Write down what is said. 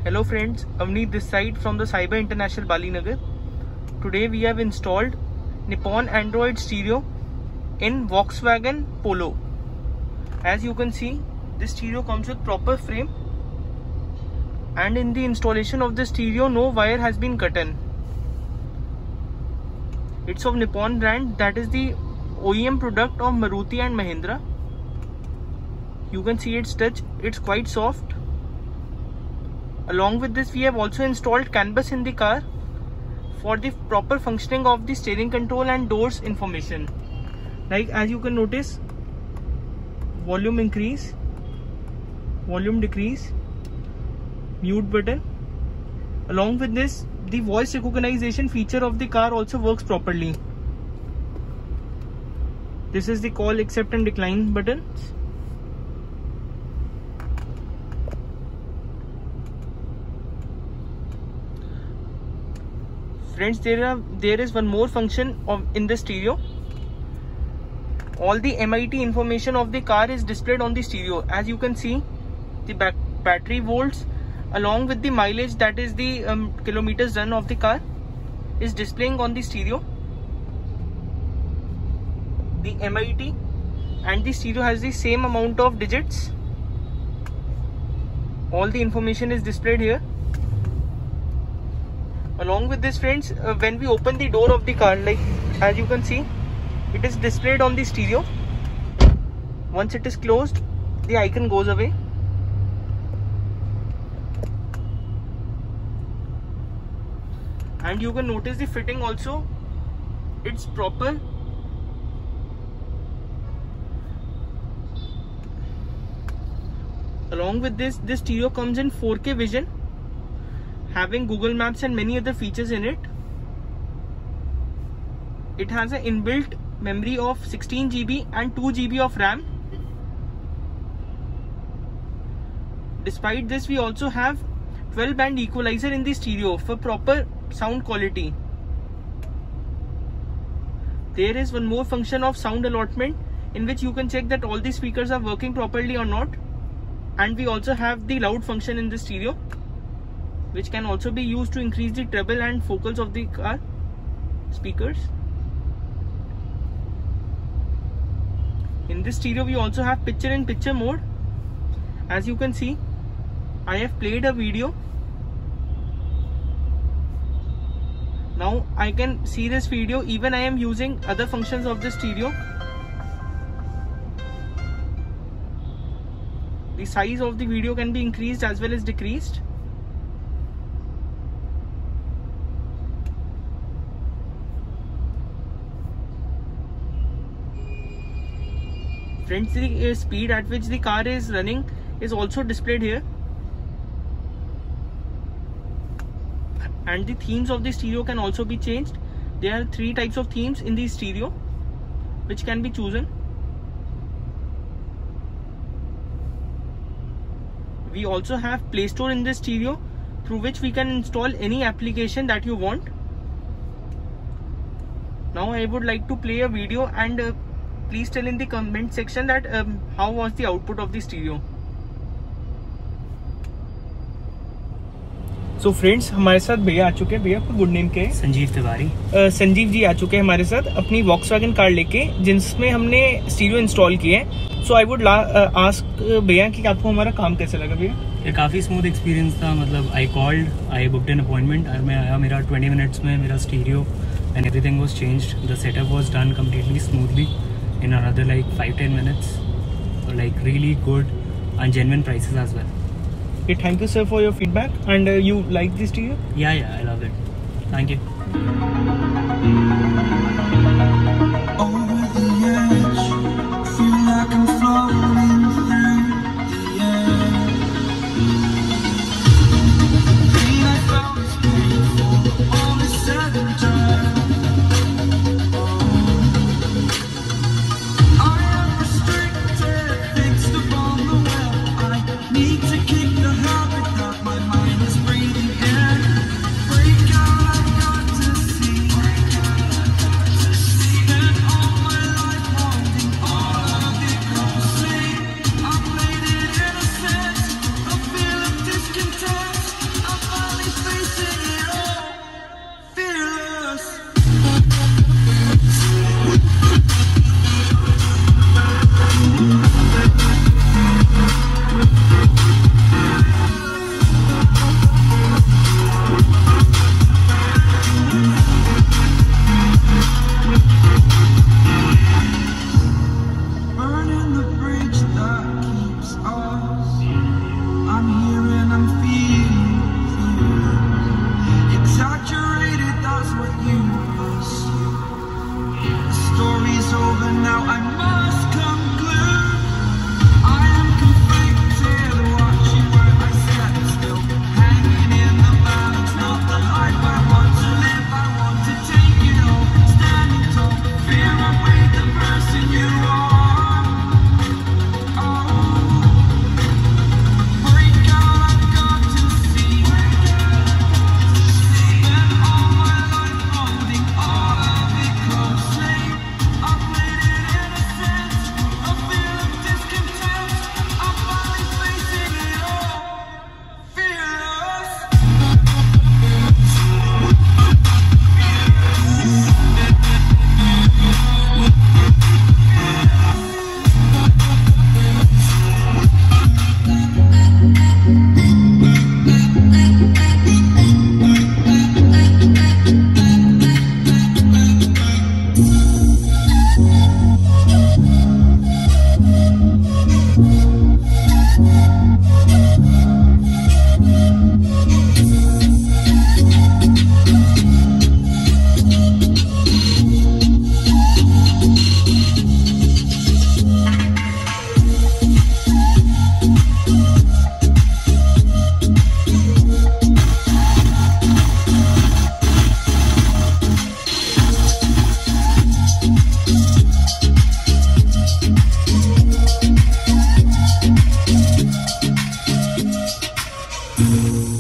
Hello friends, Avneet this side from the Cyber International Bali Nagar. Today we have installed Nippon Android stereo in Volkswagen Polo. As you can see, this stereo comes with proper frame, and in the installation of the stereo no wire has been cut in. It's of Nippon brand, that is the OEM product of Maruti and Mahindra. You can see its touch, it's quite soft. Along with this, we have also installed CAN bus in the car for the proper functioning of the steering control and doors information. Like as you can notice, volume increase, volume decrease, mute button. Along with this, the voice recognition feature of the car also works properly. This is the call, accept and decline buttons. Friends, there is one more function in the stereo. All the MIT information of the car is displayed on the stereo. As you can see, the battery volts along with the mileage, that is the kilometers run of the car, is displaying on the stereo. The MIT and the stereo has the same amount of digits. All the information is displayed here. Along with this, friends, when we open the door of the car, like as you can see, it is displayed on the stereo. Once it is closed, the icon goes away. And you can notice the fitting also, it's proper. Along with this stereo comes in 4K vision, having Google Maps and many other features in it. It has an inbuilt memory of 16 GB and 2 GB of RAM. Despite this, we also have 12-band equalizer in the stereo for proper sound quality. There is one more function of sound allotment, in which you can check that all the speakers are working properly or not. And we also have the loud function in the stereo, which can also be used to increase the treble and focals of the car speakers. In this stereo, we also have picture-in-picture mode. As you can see, I have played a video. Now I can see this video even I am using other functions of the stereo. The size of the video can be increased as well as decreased. Friends, the speed at which the car is running is also displayed here. And the themes of the stereo can also be changed. There are 3 types of themes in the stereo which can be chosen. We also have Play Store in this stereo, through which we can install any application that you want. Now I would like to play a video, and please tell in the comment section that how was the output of the stereo. So friends, हमारे साथ भैया आ चुके हैं. भैया आपका good name क्या है? संजीव तिवारी. संजीव जी आ चुके हैं हमारे साथ अपनी Volkswagen कार लेके, जिसमें हमने स्टीरियो इंस्टॉल किया है. सो आई वुड आस्क भैया कि आपको हमारा काम कैसे लगा भैया? ये काफ़ी स्मूथ एक्सपीरियंस था. मतलब आई बुक्ड एन अपॉइंटमेंट और मैं आया, मेरा 20 मिनट्स में मेरा stereo and everything was changed. The setup was done completely smoothly in another like 5-10 minutes. So like really good and genuine prices as well. Okay, thank you sir for your feedback. And you like this stereo? Yeah, I love it. Thank you. Over the edge, feel like I'm floating through the air. Pain I felt is painful, all is said and done. Thank